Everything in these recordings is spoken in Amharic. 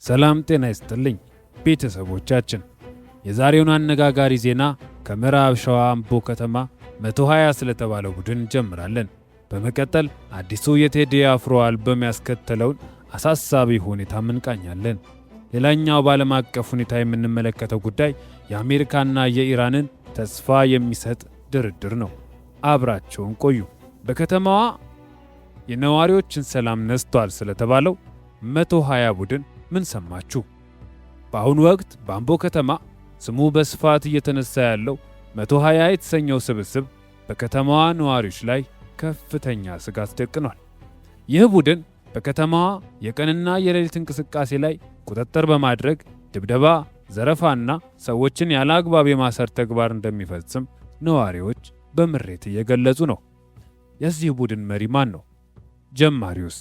ሰላም ጤና ይስጥልኝ ቤተሰቦቻችን። የዛሬውን አነጋጋሪ ዜና ከምዕራብ ሸዋ አምቦ ከተማ 120 ስለተባለው ቡድን እንጀምራለን። በመቀጠል አዲሱ የቴዲ አፍሮ አልበም ያስከተለውን አሳሳቢ ሁኔታ እንቃኛለን። ሌላኛው በዓለም አቀፍ ሁኔታ የምንመለከተው ጉዳይ የአሜሪካና የኢራንን ተስፋ የሚሰጥ ድርድር ነው። አብራቸውን ቆዩ። በከተማዋ የነዋሪዎችን ሰላም ነስቷል ስለተባለው 120 ቡድን ምን ሰማችሁ? በአሁኑ ወቅት በአምቦ ከተማ ስሙ በስፋት እየተነሳ ያለው 120 የተሰኘው ስብስብ በከተማዋ ነዋሪዎች ላይ ከፍተኛ ስጋት ደቅኗል። ይህ ቡድን በከተማዋ የቀንና የሌሊት እንቅስቃሴ ላይ ቁጥጥር በማድረግ ድብደባ፣ ዘረፋና ሰዎችን ያለ አግባብ የማሰር ተግባር እንደሚፈጽም ነዋሪዎች በምሬት እየገለጹ ነው። የዚህ ቡድን መሪ ማን ነው? ጀማሪውስ?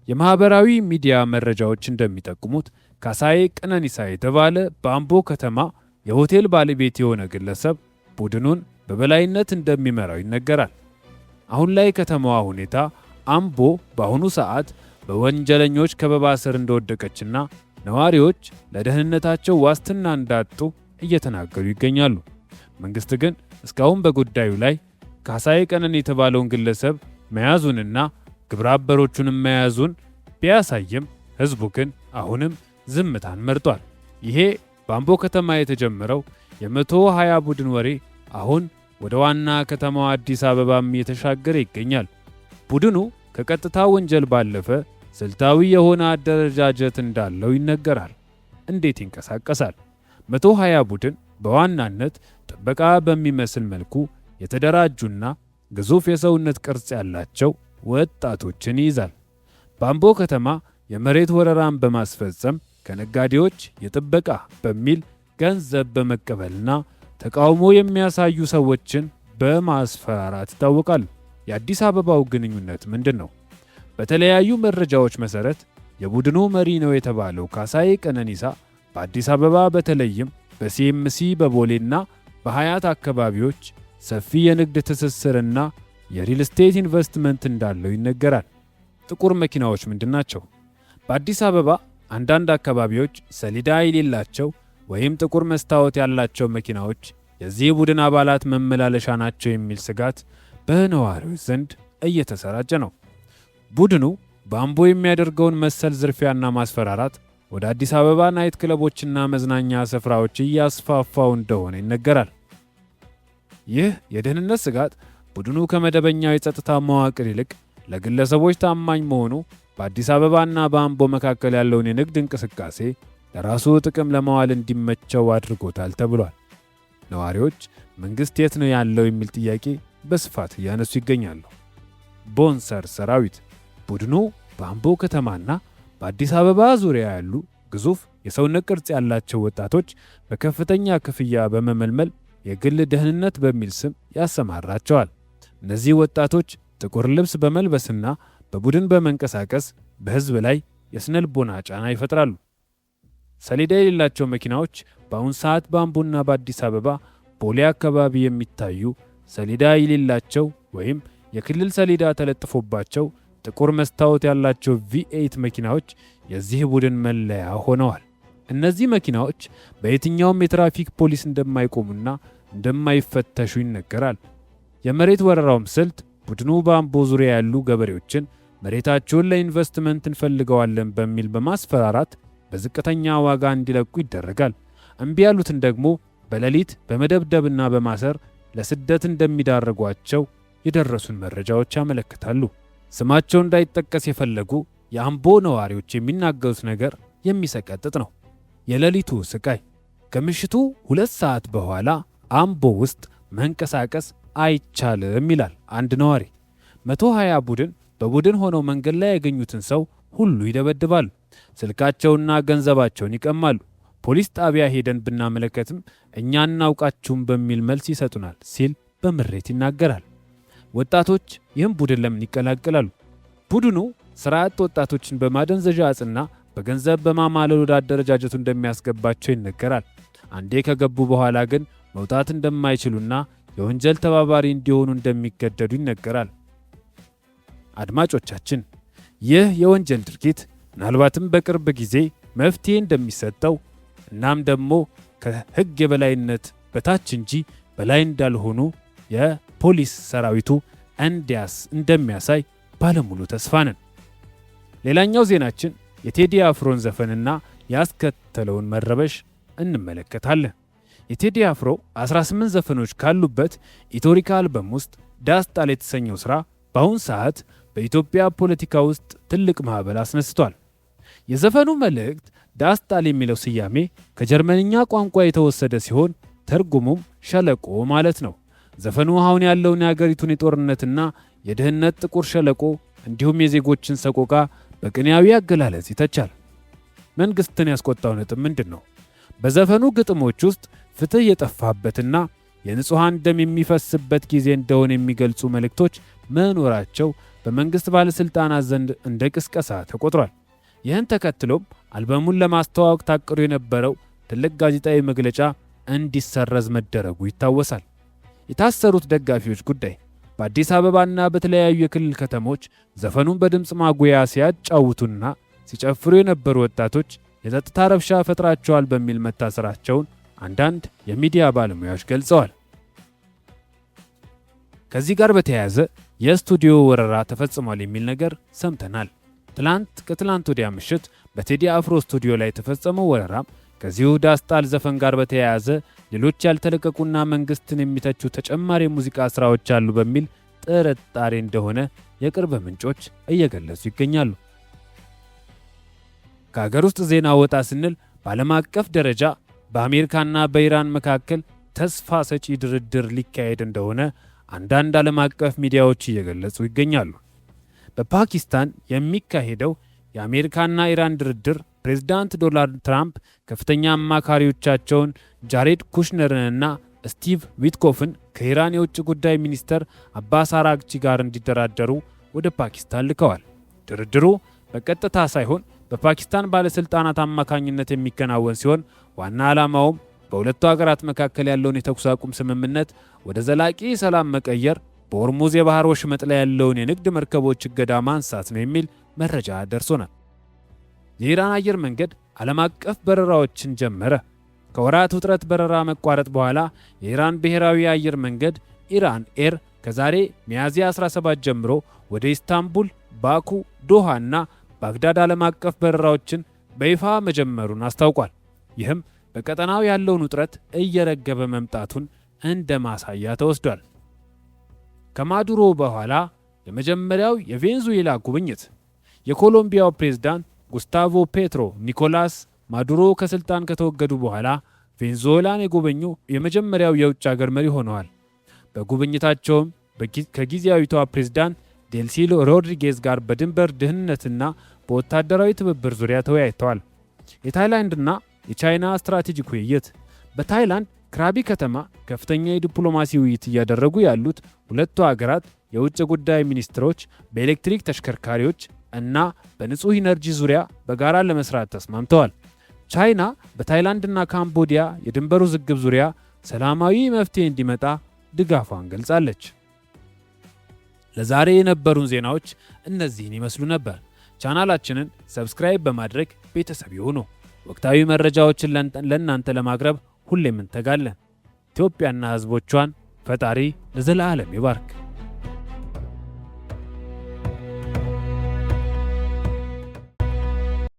የማህበራዊ ሚዲያ መረጃዎች እንደሚጠቁሙት ካሳዬ ቀነኒሳ የተባለ በአምቦ ከተማ የሆቴል ባለቤት የሆነ ግለሰብ ቡድኑን በበላይነት እንደሚመራው ይነገራል። አሁን ላይ ከተማዋ ሁኔታ አምቦ በአሁኑ ሰዓት በወንጀለኞች ከበባ ስር እንደወደቀችና ነዋሪዎች ለደህንነታቸው ዋስትና እንዳጡ እየተናገሩ ይገኛሉ። መንግስት ግን እስካሁን በጉዳዩ ላይ ካሳዬ ቀነኒ የተባለውን ግለሰብ መያዙንና ግብረ አበሮቹንም መያዙን ቢያሳይም ህዝቡ ግን አሁንም ዝምታን መርጧል። ይሄ በአምቦ ከተማ የተጀመረው የ120 ቡድን ወሬ አሁን ወደ ዋና ከተማዋ አዲስ አበባም እየተሻገረ ይገኛል። ቡድኑ ከቀጥታ ወንጀል ባለፈ ስልታዊ የሆነ አደረጃጀት እንዳለው ይነገራል። እንዴት ይንቀሳቀሳል? 120 ቡድን በዋናነት ጥበቃ በሚመስል መልኩ የተደራጁና ግዙፍ የሰውነት ቅርጽ ያላቸው ወጣቶችን ይይዛል። በአምቦ ከተማ የመሬት ወረራን በማስፈጸም ከነጋዴዎች የጥበቃ በሚል ገንዘብ በመቀበልና ተቃውሞ የሚያሳዩ ሰዎችን በማስፈራራት ይታወቃል። የአዲስ አበባው ግንኙነት ምንድን ነው? በተለያዩ መረጃዎች መሰረት የቡድኑ መሪ ነው የተባለው ካሳዬ ቀነኒሳ በአዲስ አበባ በተለይም በሲኤምሲ በቦሌና በሀያት አካባቢዎች ሰፊ የንግድ ትስስርና የሪል ስቴት ኢንቨስትመንት እንዳለው ይነገራል። ጥቁር መኪናዎች ምንድናቸው? በአዲስ አበባ አንዳንድ አካባቢዎች ሰሌዳ የሌላቸው ወይም ጥቁር መስታወት ያላቸው መኪናዎች የዚህ ቡድን አባላት መመላለሻ ናቸው የሚል ስጋት በነዋሪዎች ዘንድ እየተሰራጨ ነው። ቡድኑ በአምቦ የሚያደርገውን መሰል ዝርፊያና ማስፈራራት ወደ አዲስ አበባ ናይት ክለቦችና መዝናኛ ስፍራዎች እያስፋፋው እንደሆነ ይነገራል። ይህ የደህንነት ስጋት ቡድኑ ከመደበኛው የጸጥታ መዋቅር ይልቅ ለግለሰቦች ታማኝ መሆኑ በአዲስ አበባና በአምቦ መካከል ያለውን የንግድ እንቅስቃሴ ለራሱ ጥቅም ለማዋል እንዲመቸው አድርጎታል ተብሏል። ነዋሪዎች መንግስት የት ነው ያለው የሚል ጥያቄ በስፋት እያነሱ ይገኛሉ። ቦንሰር ሰራዊት ቡድኑ በአምቦ ከተማና በአዲስ አበባ ዙሪያ ያሉ ግዙፍ የሰውነት ቅርጽ ያላቸው ወጣቶች በከፍተኛ ክፍያ በመመልመል የግል ደህንነት በሚል ስም ያሰማራቸዋል። እነዚህ ወጣቶች ጥቁር ልብስ በመልበስና በቡድን በመንቀሳቀስ በህዝብ ላይ የስነልቦና ጫና ይፈጥራሉ። ሰሌዳ የሌላቸው መኪናዎች በአሁን ሰዓት በአምቦና በአዲስ አበባ ቦሌ አካባቢ የሚታዩ ሰሌዳ የሌላቸው ወይም የክልል ሰሌዳ ተለጥፎባቸው ጥቁር መስታወት ያላቸው V8 መኪናዎች የዚህ ቡድን መለያ ሆነዋል። እነዚህ መኪናዎች በየትኛውም የትራፊክ ፖሊስ እንደማይቆሙና እንደማይፈተሹ ይነገራል። የመሬት ወረራውም ስልት ቡድኑ በአምቦ ዙሪያ ያሉ ገበሬዎችን መሬታቸውን ለኢንቨስትመንት እንፈልገዋለን በሚል በማስፈራራት በዝቅተኛ ዋጋ እንዲለቁ ይደረጋል። እምቢ ያሉትን ደግሞ በሌሊት በመደብደብና በማሰር ለስደት እንደሚዳረጓቸው የደረሱን መረጃዎች ያመለክታሉ። ስማቸው እንዳይጠቀስ የፈለጉ የአምቦ ነዋሪዎች የሚናገሩት ነገር የሚሰቀጥጥ ነው። የሌሊቱ ስቃይ። ከምሽቱ 2 ሰዓት በኋላ አምቦ ውስጥ መንቀሳቀስ አይቻልም ይላል አንድ ነዋሪ። 120 ቡድን በቡድን ሆነው መንገድ ላይ ያገኙትን ሰው ሁሉ ይደበድባሉ። ስልካቸውና ገንዘባቸውን ይቀማሉ። ፖሊስ ጣቢያ ሄደን ብናመለከትም እኛ እናውቃችሁም በሚል መልስ ይሰጡናል ሲል በምሬት ይናገራል። ወጣቶች ይህም ቡድን ለምን ይቀላቀላሉ? ቡድኑ ስራ አጥ ወጣቶችን በማደንዘዣ እጽና በገንዘብ በማማለል ወደ አደረጃጀቱ እንደሚያስገባቸው ይነገራል። አንዴ ከገቡ በኋላ ግን መውጣት እንደማይችሉና የወንጀል ተባባሪ እንዲሆኑ እንደሚገደዱ ይነገራል። አድማጮቻችን፣ ይህ የወንጀል ድርጊት ምናልባትም በቅርብ ጊዜ መፍትሄ እንደሚሰጠው እናም ደግሞ ከህግ የበላይነት በታች እንጂ በላይ እንዳልሆኑ የፖሊስ ሰራዊቱ እንደሚያሳይ ባለሙሉ ተስፋ ነን። ሌላኛው ዜናችን የቴዲ አፍሮን ዘፈንና ያስከተለውን መረበሽ እንመለከታለን። የቴዲ አፍሮ 18 ዘፈኖች ካሉበት ኢትዮሪካ አልበም ውስጥ ዳስጣል የተሰኘው ሥራ በአሁን ሰዓት በኢትዮጵያ ፖለቲካ ውስጥ ትልቅ ማዕበል አስነስቷል። የዘፈኑ መልእክት ዳስጣል የሚለው ስያሜ ከጀርመንኛ ቋንቋ የተወሰደ ሲሆን ትርጉሙም ሸለቆ ማለት ነው። ዘፈኑ አሁን ያለውን የአገሪቱን የጦርነትና የድህነት ጥቁር ሸለቆ እንዲሁም የዜጎችን ሰቆቃ በቅኔያዊ አገላለጽ ይተቻል። መንግስትን ያስቆጣው ነጥብ ምንድን ነው? በዘፈኑ ግጥሞች ውስጥ ፍትህ የጠፋበትና የንጹሐን ደም የሚፈስበት ጊዜ እንደሆነ የሚገልጹ መልእክቶች መኖራቸው በመንግስት ባለሥልጣናት ዘንድ እንደ ቅስቀሳ ተቆጥሯል። ይህን ተከትሎም አልበሙን ለማስተዋወቅ ታቅዶ የነበረው ትልቅ ጋዜጣዊ መግለጫ እንዲሰረዝ መደረጉ ይታወሳል። የታሰሩት ደጋፊዎች ጉዳይ በአዲስ አበባና በተለያዩ የክልል ከተሞች ዘፈኑን በድምፅ ማጉያ ሲያጫውቱና ሲጨፍሩ የነበሩ ወጣቶች የጸጥታ ረብሻ ፈጥራቸዋል በሚል መታሰራቸውን አንዳንድ የሚዲያ ባለሙያዎች ገልጸዋል። ከዚህ ጋር በተያያዘ የስቱዲዮ ወረራ ተፈጽሟል የሚል ነገር ሰምተናል። ከትላንት ወዲያ ምሽት በቴዲ አፍሮ ስቱዲዮ ላይ የተፈጸመው ወረራም ከዚሁ ዳስጣል ዘፈን ጋር በተያያዘ ሌሎች ያልተለቀቁና መንግስትን የሚተቹ ተጨማሪ የሙዚቃ ስራዎች አሉ በሚል ጥርጣሬ እንደሆነ የቅርብ ምንጮች እየገለጹ ይገኛሉ። ከሀገር ውስጥ ዜና ወጣ ስንል በዓለም አቀፍ ደረጃ በአሜሪካና በኢራን መካከል ተስፋ ሰጪ ድርድር ሊካሄድ እንደሆነ አንዳንድ ዓለም አቀፍ ሚዲያዎች እየገለጹ ይገኛሉ። በፓኪስታን የሚካሄደው የአሜሪካና ኢራን ድርድር ፕሬዝዳንት ዶናልድ ትራምፕ ከፍተኛ አማካሪዎቻቸውን ጃሬድ ኩሽነርንና ስቲቭ ዊትኮፍን ከኢራን የውጭ ጉዳይ ሚኒስተር አባስ አራግቺ ጋር እንዲደራደሩ ወደ ፓኪስታን ልከዋል። ድርድሩ በቀጥታ ሳይሆን በፓኪስታን ባለሥልጣናት አማካኝነት የሚከናወን ሲሆን ዋና ዓላማውም በሁለቱ ሀገራት መካከል ያለውን የተኩስ አቁም ስምምነት ወደ ዘላቂ ሰላም መቀየር፣ በሆርሙዝ የባህር ወሽመጥ ላይ ያለውን የንግድ መርከቦች እገዳ ማንሳት ነው የሚል መረጃ ደርሶናል። የኢራን አየር መንገድ ዓለም አቀፍ በረራዎችን ጀመረ። ከወራት ውጥረት በረራ መቋረጥ በኋላ የኢራን ብሔራዊ አየር መንገድ ኢራን ኤር ከዛሬ ሚያዝያ 17 ጀምሮ ወደ ኢስታንቡል፣ ባኩ፣ ዶሃ እና ባግዳድ ዓለም አቀፍ በረራዎችን በይፋ መጀመሩን አስታውቋል። ይህም በቀጠናው ያለውን ውጥረት እየረገበ መምጣቱን እንደ ማሳያ ተወስዷል። ከማዱሮ በኋላ የመጀመሪያው የቬንዙዌላ ጉብኝት። የኮሎምቢያው ፕሬዝዳንት ጉስታቮ ፔትሮ ኒኮላስ ማዱሮ ከስልጣን ከተወገዱ በኋላ ቬንዙዌላን የጎበኙ የመጀመሪያው የውጭ ሀገር መሪ ሆነዋል። በጉብኝታቸውም ከጊዜያዊቷ ፕሬዝዳንት ዴልሲ ሮድሪጌዝ ጋር በድንበር ደህንነትና በወታደራዊ ትብብር ዙሪያ ተወያይተዋል። የታይላንድና የቻይና ስትራቴጂክ ውይይት። በታይላንድ ክራቢ ከተማ ከፍተኛ የዲፕሎማሲ ውይይት እያደረጉ ያሉት ሁለቱ ሀገራት የውጭ ጉዳይ ሚኒስትሮች በኤሌክትሪክ ተሽከርካሪዎች እና በንጹህ ኢነርጂ ዙሪያ በጋራ ለመስራት ተስማምተዋል። ቻይና በታይላንድና ካምቦዲያ የድንበር ውዝግብ ዙሪያ ሰላማዊ መፍትሄ እንዲመጣ ድጋፏን ገልጻለች። ለዛሬ የነበሩን ዜናዎች እነዚህን ይመስሉ ነበር። ቻናላችንን ሰብስክራይብ በማድረግ ቤተሰብ ይሁኑ። ወቅታዊ መረጃዎችን ለእናንተ ለማቅረብ ሁሌም እንተጋለን። ኢትዮጵያና ሕዝቦቿን ፈጣሪ ለዘላለም ይባርክ።